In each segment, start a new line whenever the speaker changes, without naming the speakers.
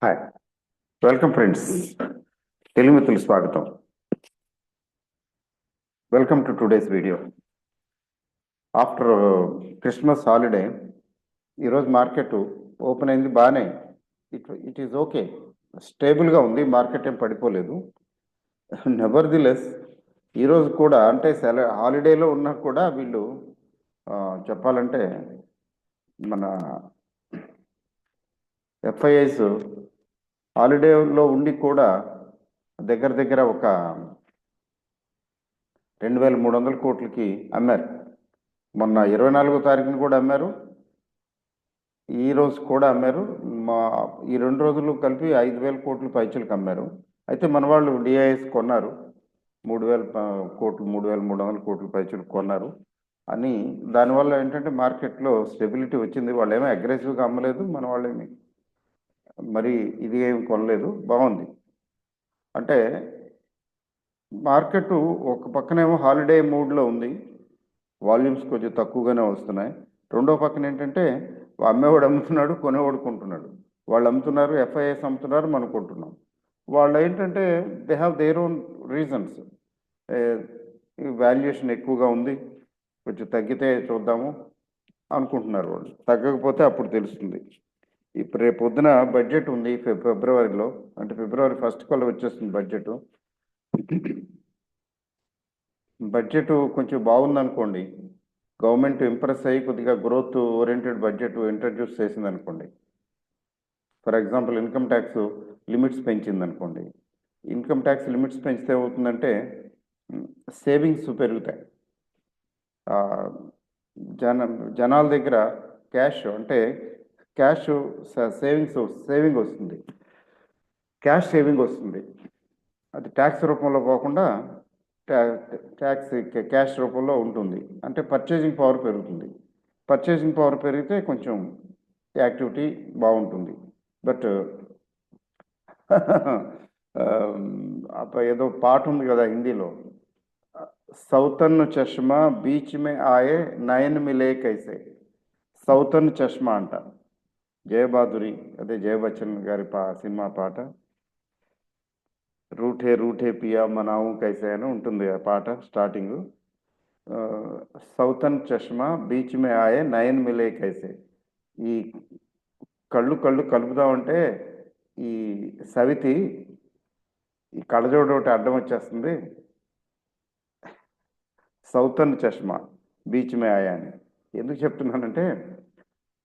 Hi, welcome friends. Telugu మిత్రులు స్వాగతం. Welcome to today's video. After Christmas holiday ఈరోజు market open అయింది బాగానే. ఇట్ ఈజ్ ఓకే, స్టేబుల్గా ఉంది. మార్కెట్ ఏం పడిపోలేదు. నెవర్ ది లెస్ ఈరోజు కూడా అంటే హాలిడేలో ఉన్నా కూడా వీళ్ళు చెప్పాలంటే మన ఎఫ్ఐఐస్ హాలిడేలో ఉండి కూడా దగ్గర దగ్గర ఒక 2,300 కోట్లకి అమ్మారు. మొన్న 24వ తారీఖున కూడా అమ్మారు, ఈ రోజు కూడా అమ్మారు. ఈ 2 రోజులు కలిపి 5,000 కోట్లు పైచలకు అమ్మారు. అయితే మన వాళ్ళు డిఐఎస్ కొన్నారు, 3,000 కోట్లు 3,300 కోట్లు పైచలకు కొన్నారు అని. దానివల్ల ఏంటంటే మార్కెట్లో స్టెబిలిటీ వచ్చింది. వాళ్ళు ఏమీ అగ్రెసివ్గా అమ్మలేదు, మన వాళ్ళేమి మరి ఇది ఏమి కొనలేదు. బాగుంది. అంటే మార్కెట్ ఒక పక్కనేమో హాలిడే మూడ్లో ఉంది, వాల్యూమ్స్ కొంచెం తక్కువగానే వస్తున్నాయి. రెండో పక్కన ఏంటంటే అమ్మేవాడు అమ్ముతున్నాడు, కొనేవాడు కొంటున్నాడు. వాళ్ళు అమ్ముతున్నారు, ఎఫ్ఐఎస్ అమ్ముతున్నారు, మనం కొంటున్నాం. వాళ్ళు ఏంటంటే they have their own reasons. Valuation ఎక్కువగా ఉంది, కొంచెం తగ్గితే చూద్దాము అనుకుంటున్నారు. వాళ్ళు తగ్గకపోతే అప్పుడు తెలుస్తుంది. ఇప్పుడు రేపు పొద్దున బడ్జెట్ ఉంది ఫిబ్రవరిలో, అంటే ఫిబ్రవరి 1st కల్లా వచ్చేస్తుంది బడ్జెట్. బడ్జెట్ కొంచెం బాగుందనుకోండి, గవర్నమెంట్ ఇంప్రెస్ అయ్యి కొద్దిగా గ్రోత్ ఓరియంటెడ్ బడ్జెట్ ఇంట్రడ్యూస్ చేసింది అనుకోండి. For example income tax limits పెంచింది అనుకోండి. ఇన్కమ్ ట్యాక్స్ లిమిట్స్ పెంచితే ఏమవుతుందంటే సేవింగ్స్ పెరుగుతాయి. జనాల దగ్గర క్యాష్ అంటే క్యాష్ సేవింగ్ వస్తుంది, క్యాష్ సేవింగ్ వస్తుంది. అది ట్యాక్స్ రూపంలో పోకుండా క్యాష్ రూపంలో ఉంటుంది. అంటే పర్చేసింగ్ పవర్ పెరుగుతుంది. పర్చేసింగ్ పవర్ పెరిగితే కొంచెం యాక్టివిటీ బాగుంటుంది. బట్ ఏదో పాట ఉంది కదా హిందీలో, సౌతన్ చష్మా బీచ్ మే ఆయే నయన్ మిలే కైసే. సౌతన్ చష్మా అంట, జయబాదురి, అదే జయబచ్చన్ గారి సినిమా పాట. రూఠే రూఠే పియా మనావు కైసే అని ఉంటుంది ఆ పాట స్టార్టింగ్. సౌతన్ చష్మా బీచ్ మే ఆయే నయన్ మిలే కైసే. ఈ కళ్ళు కలుపుదామంటే ఈ సవితి ఈ కళ్ళజోడు ఒకటి అడ్డం వచ్చేస్తుంది. సౌతన్ చష్మా బీచ్ మే ఆయా అని ఎందుకు చెప్తున్నానంటే,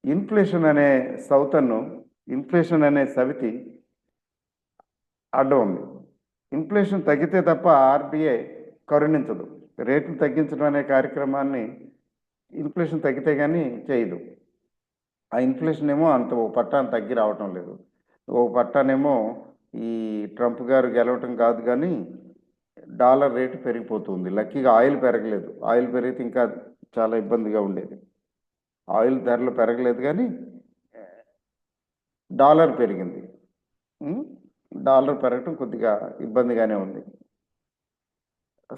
ఇన్ఫ్లేషన్ అనే సవితి అడ్డం ఉంది. ఇన్ఫ్లేషన్ తగ్గితే తప్ప ఆర్బీఐ కరుణించదు. రేట్లు తగ్గించడం అనే కార్యక్రమాన్ని ఇన్ఫ్లేషన్ తగ్గితే కానీ చేయదు. ఆ ఇన్ఫ్లేషన్ ఏమో ఓ పట్టాన్ని తగ్గి రావటం లేదు. ఓ పట్టానేమో ఈ ట్రంప్ గారు గెలవటం కాదు కానీ డాలర్ రేటు పెరిగిపోతుంది. లక్కీగా ఆయిల్ పెరగలేదు. ఆయిల్ పెరిగితే ఇంకా చాలా ఇబ్బందిగా ఉండేది. ఆయిల్ ధరలు పెరగలేదు కానీ డాలర్ పెరిగింది. డాలర్ పెరగటం కొద్దిగా ఇబ్బందిగానే ఉంది.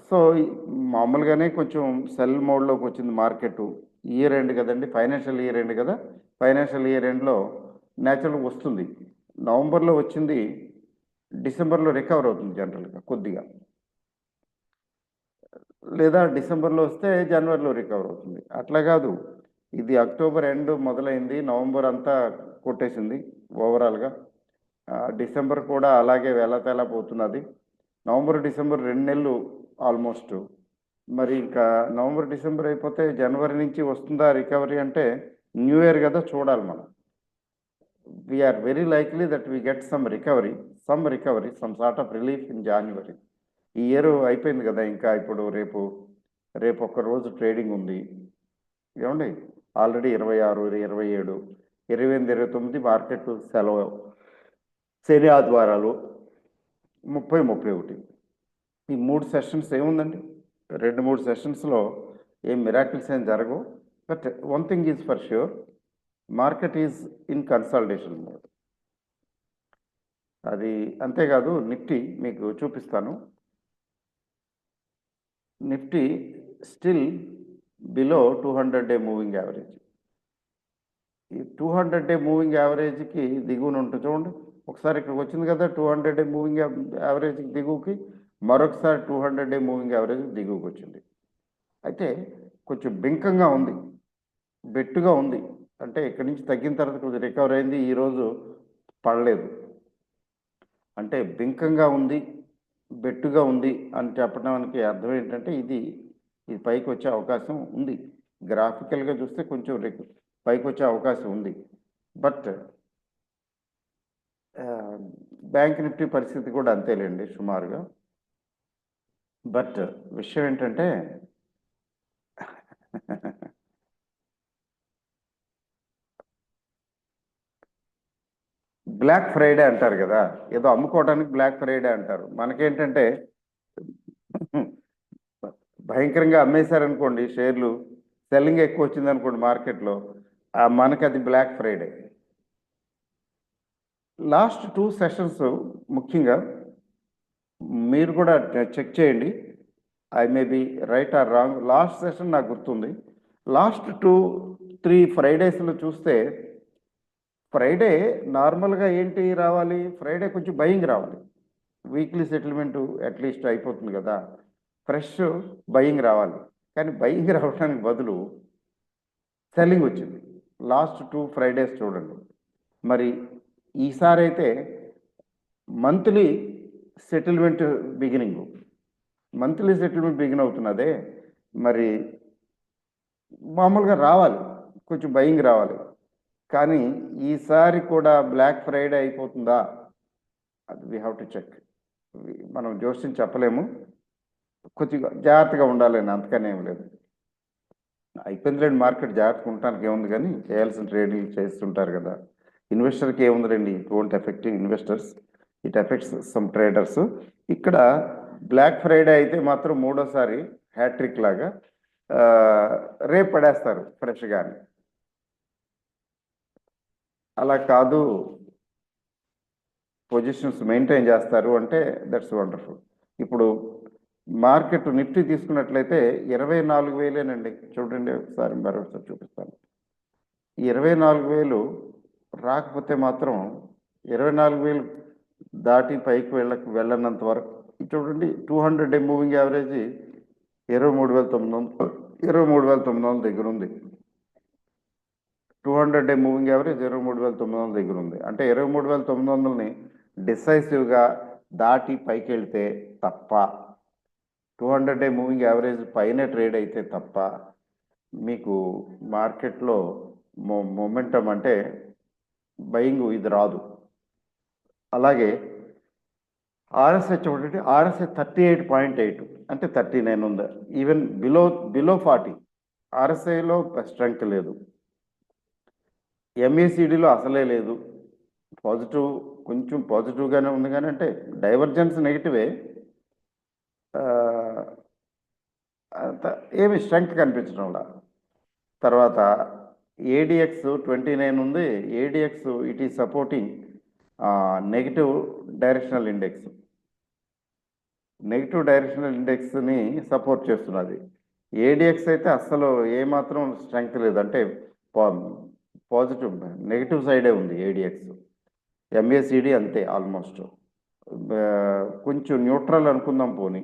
సో మామూలుగానే కొంచెం సెల్ మోడ్లోకి వచ్చింది మార్కెట్. ఇయర్ ఎండ్ కదండి, ఫైనాన్షియల్ ఇయర్ ఎండ్ కదా. ఫైనాన్షియల్ ఇయర్ ఎండ్లో న్యాచురల్గా వస్తుంది. నవంబర్లో వచ్చింది, డిసెంబర్లో రికవర్ అవుతుంది జనరల్గా కొద్దిగా, లేదా డిసెంబర్లో వస్తే జనవరిలో రికవర్ అవుతుంది. అట్లా కాదు, ఇది అక్టోబర్ ఎండ్ మొదలైంది, నవంబర్ అంతా కొట్టేసింది ఓవరాల్గా. డిసెంబర్ కూడా అలాగే వేళతేలా పోతున్నది. నవంబర్ డిసెంబర్ 2 నెలలు ఆల్మోస్ట్. మరి ఇంకా నవంబర్ డిసెంబర్ అయిపోతే జనవరి నుంచి వస్తుందా రికవరీ అంటే న్యూ ఇయర్ కదా, చూడాలి మనం. We are very likely that we get some recovery, some sort of relief in January. ఈ ఇయర్ అయిపోయింది కదా, ఇంకా ఇప్పుడు రేపు ఒక్క రోజు ట్రేడింగ్ ఉంది ఏమండి. ఆల్రెడీ 26, 27, 28, 29 మార్కెట్ సెలవు. శని ఆదివారాలు 30, 31 ఈ 3 సెషన్స్ ఏముందండి. 2-3 సెషన్స్లో ఏం మిరాకిల్స్ ఏం జరగవు. But one thing is for sure, market is in consolidation mode. అది అంతేకాదు, నిఫ్టీ మీకు చూపిస్తాను. నిఫ్టీ స్టిల్ బిలో 200-డే మూవింగ్ యావరేజ్. ఈ 200-డే మూవింగ్ యావరేజ్కి దిగువన ఉంటుంది చూడండి, ఒకసారి ఇక్కడికి వచ్చింది కదా 200 డే మూవింగ్ యావరేజ్ దిగువకి, మరొకసారి 200 డే మూవింగ్ యావరేజ్ దిగువకి వచ్చింది. అయితే కొంచెం బింకంగా ఉంది, బెట్టుగా ఉంది. అంటే ఇక్కడి నుంచి తగ్గిన తర్వాత కొంచెం రికవర్ అయింది, ఈరోజు పడలేదు. అంటే బింకంగా ఉంది, బెట్టుగా ఉంది అని చెప్పడానికి అర్థం ఏంటంటే ఇది పైకి వచ్చే అవకాశం ఉంది. గ్రాఫికల్గా చూస్తే కొంచెం పైకి వచ్చే అవకాశం ఉంది. బట్ బ్యాంక్ నిఫ్టీ పరిస్థితి కూడా అంతేలేండి సుమారుగా. బట్ విషయం ఏంటంటే బ్లాక్ ఫ్రైడే అంటారు కదా, ఏదో అమ్ముకోవడానికి బ్లాక్ ఫ్రైడే అంటారు. మనకేంటంటే భయంకరంగా అమ్మేశారనుకోండి షేర్లు, సెల్లింగ్ ఎక్కువ వచ్చింది అనుకోండి మార్కెట్లో, మనకి అది బ్లాక్ ఫ్రైడే. లాస్ట్ 2 సెషన్స్ ముఖ్యంగా మీరు కూడా చెక్ చేయండి, I may be right are wrong. Last session నాకు గుర్తుంది, లాస్ట్ 2-3 ఫ్రైడేస్లో చూస్తే ఫ్రైడే నార్మల్గా ఏంటి రావాలి, ఫ్రైడే కొంచెం బయింగ్ రావాలి. వీక్లీ సెటిల్మెంటు అట్లీస్ట్ అయిపోతుంది కదా, ఫ్రెష్ బయింగ్ రావాలి. కానీ బయింగ్ రావడానికి బదులు సెల్లింగ్ వచ్చింది లాస్ట్ 2 ఫ్రైడేస్ చూడండి. మరి ఈసారి అయితే మంత్లీ సెటిల్మెంట్ బిగిన్ అవుతున్నదే, మరి మామూలుగా రావాలి, కొంచెం బయింగ్ రావాలి. కానీ ఈసారి కూడా బ్లాక్ ఫ్రైడే అయిపోతుందా, అది వీ హ్యావ్ టు చెక్. మనం జోస్యం చెప్పలేము, కొద్దిగా జాగ్రత్తగా ఉండాలని అంతకనే ఏం లేదు. అయిపోయిందిలేండి, మార్కెట్ జాగ్రత్తగా ఉండటానికి ఏముంది, కానీ చేయాల్సిన ట్రేడింగ్ చేస్తుంటారు కదా. ఇన్వెస్టర్కి ఏముందండి, it won't effect investors, it effects some traders. ఇక్కడ బ్లాక్ ఫ్రైడే అయితే మాత్రం మూడోసారి హ్యాట్రిక్ లాగా రేపు పడేస్తారు ఫ్రెష్గాని. అలా కాదు, పొజిషన్స్ మెయింటైన్ చేస్తారు అంటే దట్స్ వండర్ఫుల్. ఇప్పుడు మార్కెట్ నిఫ్టీ తీసుకున్నట్లయితే 24,000 చూడండి, ఒకసారి మరొకసారి చూపిస్తాను. ఈ 24,000 రాకపోతే మాత్రం 24,000 దాటి పైకి వెళ్ళనంత వరకు చూడండి. 200 డే మూవింగ్ యావరేజ్ 23,900 దగ్గర ఉంది. 200 డే మూవింగ్ యావరేజ్ 23,900 దగ్గర ఉంది. అంటే 23,900ని డిసైసివ్గా దాటి పైకి వెళ్తే తప్ప, 200 డే మూవింగ్ యావరేజ్ పైన ట్రేడ్ అయితే తప్ప మీకు మార్కెట్లో మొమెంటం అంటే బయింగ్ ఇది రాదు. అలాగే ఆర్ఎస్ఐ చూడండి, ఆర్ఎస్ఐ 38.8 అంటే 39 ఉంది. ఈవెన్ బిలో 40 ఆర్ఎస్ఐలో స్ట్రెంగ్త్ లేదు, ఎంఏసిడిలో అసలే లేదు. పాజిటివ్, కొంచెం పాజిటివ్గానే ఉంది, కానీ అంటే డైవర్జెన్స్ నెగిటివే, ఏమి స్ట్రెంగ్త్ కనిపించడంలా. తర్వాత ఏడిఎక్స్ 29 ఉంది. ADX it is supporting negative directional ఇండెక్స్ని సపోర్ట్ చేస్తున్నది. ఏడిఎక్స్ అయితే అస్సలు ఏమాత్రం స్ట్రెంగ్త్ లేదు, అంటే పాజిటివ్ నెగిటివ్ సైడే ఉంది ఏడిఎక్స్. ఎంఏసిడి అంతే, ఆల్మోస్ట్ కొంచెం న్యూట్రల్ అనుకుందాం. పోనీ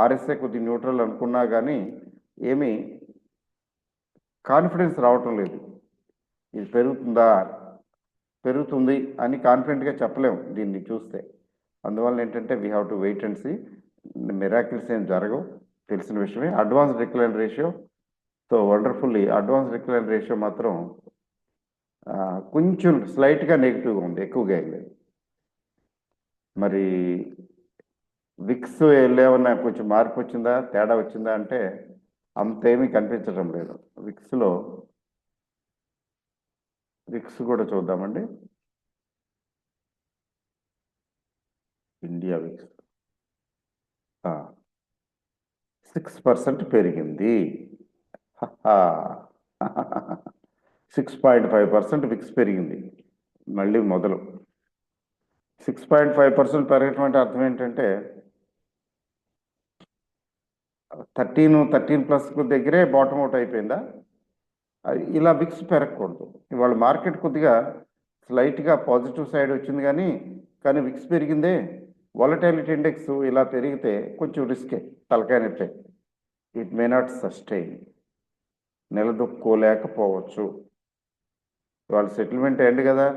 ఆర్ఎస్ఐ కొద్దిగా న్యూట్రల్ అనుకున్నా కానీ ఏమీ కాన్ఫిడెన్స్ రావటం లేదు. ఇది పెరుగుతుంది అని కాన్ఫిడెంట్గా చెప్పలేము దీన్ని చూస్తే. అందువల్ల ఏంటంటే we have to wait and see. Miracles ఏం జరగవు, తెలిసిన విషయమే. Advance decline ratio wonderfully, advance decline ratio మాత్రం కొంచెం స్లైట్గా నెగిటివ్గా ఉంది, ఎక్కువగా ఏం లేదు. మరి విక్స్ ఏమన్నా కొంచెం మార్పు వచ్చిందా, తేడా వచ్చిందా అంటే అంతేమీ కనిపించడం లేదు. విక్స్ కూడా చూద్దామండి. ఇండియా విక్స్ 6% పెరిగింది. 6.5% విక్స్ పెరిగింది. మళ్ళీ మొదలు 6.5% పెరగటం అంటే అర్థం ఏంటంటే 13+ దగ్గరే బాటమ్ అవుట్ అయిపోయిందా. ఇలా విక్స్ పెరగకూడదు. ఇవాళ మార్కెట్ కొద్దిగా స్లైట్గా పాజిటివ్ సైడ్ వచ్చింది, కానీ కానీ విక్స్ పెరిగిందే. వాలటాలిటీ ఇండెక్స్ ఇలా పెరిగితే కొంచెం రిస్కే, తలకాయ నొప్పే. ఇట్ మే నాట్ సస్టైన్, నిలదొక్కోలేకపోవచ్చు. వాళ్ళు సెటిల్మెంట్ ఎండ్ కదా,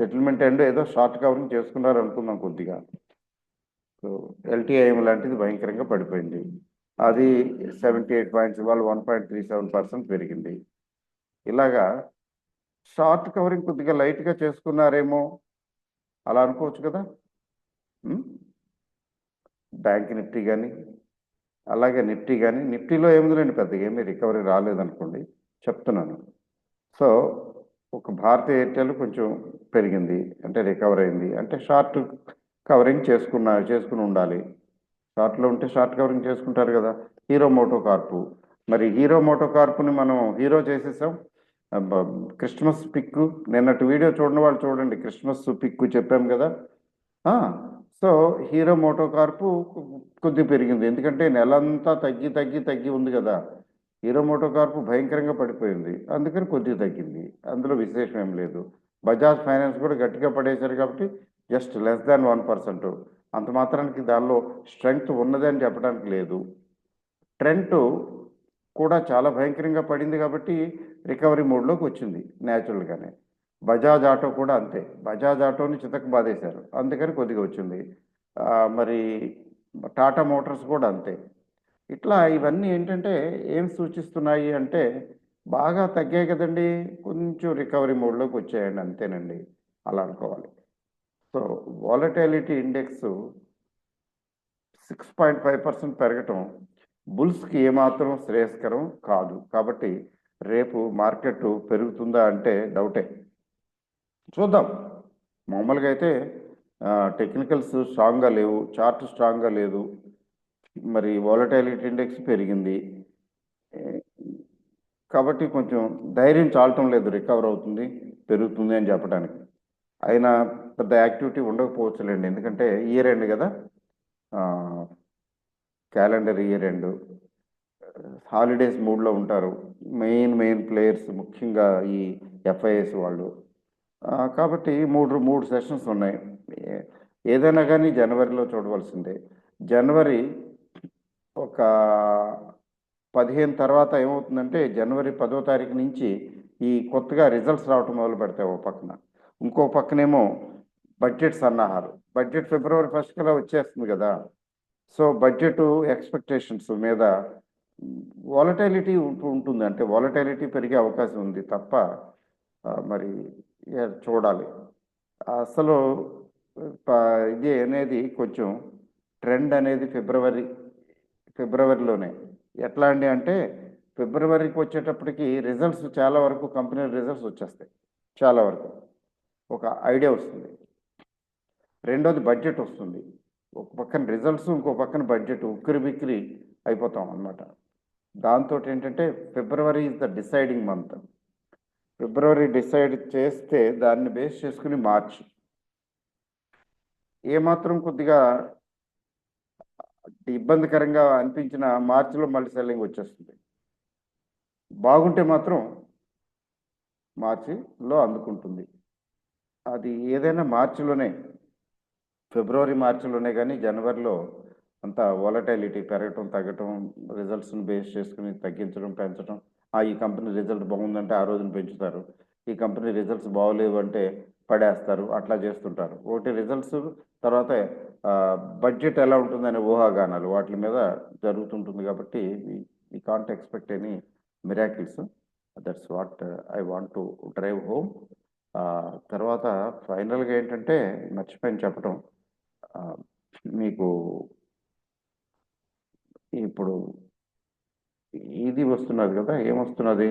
సెటిల్మెంట్ ఎండ్ ఏదో షార్ట్ కవరింగ్ చేసుకున్నారు అనుకుందాం కొద్దిగా. సో ఎల్టీఐఎం లాంటిది భయంకరంగా పడిపోయింది. అది 78 పాయింట్స్, ఇవాళ 1.37% పెరిగింది. ఇలాగా షార్ట్ కవరింగ్ కొద్దిగా లైట్గా చేసుకున్నారేమో అలా అనుకోవచ్చు కదా. బ్యాంక్ నిఫ్టీ కానీ అలాగే నిఫ్టీ కానీ, నిఫ్టీలో ఏముందిలేండి పెద్దగా ఏమీ రికవరీ రాలేదనుకోండి, చెప్తున్నాను. సో ఒక భారతీయ ఎయిర్టెల్ కొంచెం పెరిగింది అంటే రికవర్ అయింది అంటే షార్ట్ కవరింగ్ చేసుకుని ఉండాలి. షార్ట్లో ఉంటే షార్ట్ కవరింగ్ చేసుకుంటారు కదా. హీరో మోటో కార్పు, మరి హీరో మోటో కార్పుని మనం హీరో చేసేసాం. క్రిస్మస్ పిక్, నిన్నటి వీడియో చూడని వాళ్ళు చూడండి, క్రిస్మస్ పిక్ చెప్పాం కదా. సో హీరో మోటో కార్పు కొద్ది పెరిగింది, ఎందుకంటే నెలంతా తగ్గి ఉంది కదా. హీరో మోటో కార్పు భయంకరంగా పడిపోయింది, అందుకని కొద్దిగా తగ్గింది, అందులో విశేషం ఏం లేదు. బజాజ్ ఫైనాన్స్ కూడా గట్టిగా పడేశారు కాబట్టి జస్ట్ లెస్ దాన్ 1%. అంత మాత్రానికి దానిలో స్ట్రెంగ్త్ ఉన్నది అని చెప్పడానికి లేదు. ట్రెండ్ కూడా చాలా భయంకరంగా పడింది కాబట్టి రికవరీ మోడ్లోకి వచ్చింది న్యాచురల్గానే. బజాజ్ ఆటో కూడా అంతే, బజాజ్ ఆటోని చితక బాధేశారు, అందుకని కొద్దిగా వచ్చింది. మరి టాటా మోటార్స్ కూడా అంతే. ఇట్లా ఇవన్నీ ఏంటంటే ఏం సూచిస్తున్నాయి అంటే బాగా తగ్గాయి కదండి, కొంచెం రికవరీ మోడ్లోకి వచ్చాయండి, అంతేనండి, అలా అనుకోవాలి. సో వాలటాలిటీ ఇండెక్స్ 6.5% పెరగటం బుల్స్కి ఏమాత్రం శ్రేయస్కరం కాదు. కాబట్టి రేపు మార్కెట్ పెరుగుతుందా అంటే డౌటే, చూద్దాం. మామూలుగా అయితే టెక్నికల్స్ స్ట్రాంగ్గా లేవు, చార్ట్ స్ట్రాంగ్గా లేదు, మరి వాలటాలిటీ ఇండెక్స్ పెరిగింది కాబట్టి కొంచెం ధైర్యం చాలటం లేదు రికవర్ అవుతుంది పెరుగుతుంది అని చెప్పడానికి. అయినా పెద్ద యాక్టివిటీ ఉండకపోవచ్చులేండి, ఎందుకంటే ఇయర్ ఎండ్ కదా, క్యాలెండర్ ఇయర్ ఎండ్, హాలిడేస్ మూడ్లో ఉంటారు మెయిన్ ప్లేయర్స్, ముఖ్యంగా ఈ ఎఫ్ఐఎస్ వాళ్ళు. కాబట్టి మూడు సెషన్స్ ఉన్నాయి. ఏదైనా కానీ జనవరిలో చూడవలసిందే. జనవరి ఒక 15 తర్వాత ఏమవుతుందంటే జనవరి 10వ తారీఖు నుంచి ఈ కొత్తగా రిజల్ట్స్ రావటం మొదలు పెడతాయి ఓ పక్కన, ఇంకో పక్కనేమో బడ్జెట్ సన్నాహాలు. బడ్జెట్ ఫిబ్రవరి 1 కల్లా వచ్చేస్తుంది కదా. సో బడ్జెట్ ఎక్స్పెక్టేషన్స్ మీద వాలటాలిటీ ఉంటుంది, అంటే వాలటాలిటీ పెరిగే అవకాశం ఉంది తప్ప మరి చూడాలి. అసలు ఇది అనేది కొంచెం ట్రెండ్ అనేది ఫిబ్రవరిలోనే. ఎట్లా అండి అంటే ఫిబ్రవరికి వచ్చేటప్పటికి రిజల్ట్స్ చాలా వరకు కంపెనీ రిజల్ట్స్ వచ్చేస్తాయి, చాలా వరకు ఒక ఐడియా వస్తుంది. రెండోది బడ్జెట్ వస్తుంది, ఒక పక్కన రిజల్ట్స్ ఇంకో పక్కన బడ్జెట్, ఉక్కిరి బిక్కిరి అయిపోతాం అన్నమాట. దాంతో ఏంటంటే ఫిబ్రవరి is the deciding month. February decide చేస్తే దాన్ని బేస్ చేసుకుని మార్చ్ ఏమాత్రం కొద్దిగా ఇబ్బందికరంగా అనిపించిన మార్చిలో మళ్ళీ సెల్లింగ్ వచ్చేస్తుంది. బాగుంటే మాత్రం మార్చిలో అందుకుంటుంది. అది ఏదైనా మార్చిలోనే, ఫిబ్రవరి మార్చిలోనే, కానీ జనవరిలో అంత వాలటాలిటీ పెరగటం తగ్గటం, రిజల్ట్స్ని బేస్ చేసుకుని తగ్గించడం పెంచడం. ఈ కంపెనీ రిజల్ట్ బాగుందంటే ఆ రోజున పెంచుతారు, ఈ కంపెనీ రిజల్ట్స్ బాగోలేవు అంటే పడేస్తారు, అట్లా చేస్తుంటారు. ఒకటి రిజల్ట్స్, తర్వాత బడ్జెట్ ఎలా ఉంటుందనే ఊహాగానాలు, వాటి మీద జరుగుతుంటుంది. కాబట్టి we can't expect any miracles. That's what I want to drive home. తర్వాత ఫైనల్గా ఏంటంటే మర్చిపోయిన చెప్పడం, మీకు ఇప్పుడు ఇది వస్తున్నది కదా, ఏమొస్తున్నది,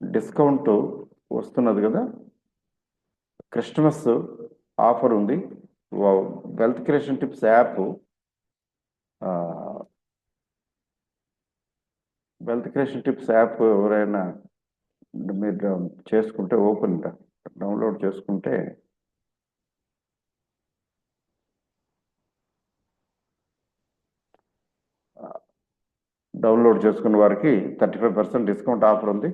డిస్కౌంట్ వస్తున్నది కదా, క్రిస్మస్ ఆఫర్ ఉంది. Wealth creation tips app, wealth creation tips app ఎవరైనా మీరు చేసుకుంటే డౌన్లోడ్ చేసుకుంటే డౌన్లోడ్ చేసుకున్న వారికి 35% డిస్కౌంట్ ఆఫర్ ఉంది.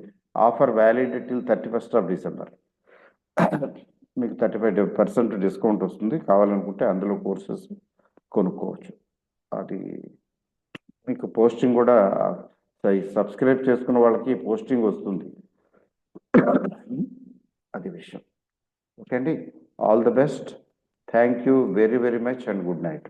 Offer valid till 31st of December. మీకు 35% డిస్కౌంట్ వస్తుంది. కావాలనుకుంటే అందులో కోర్సెస్ కొనుక్కోవచ్చు. అది మీకు పోస్టింగ్ కూడా సబ్స్క్రైబ్ చేసుకున్న వాళ్ళకి పోస్టింగ్ వస్తుంది. అది విషయం. ఓకే అండి, all the best. Thank you very very much and good night.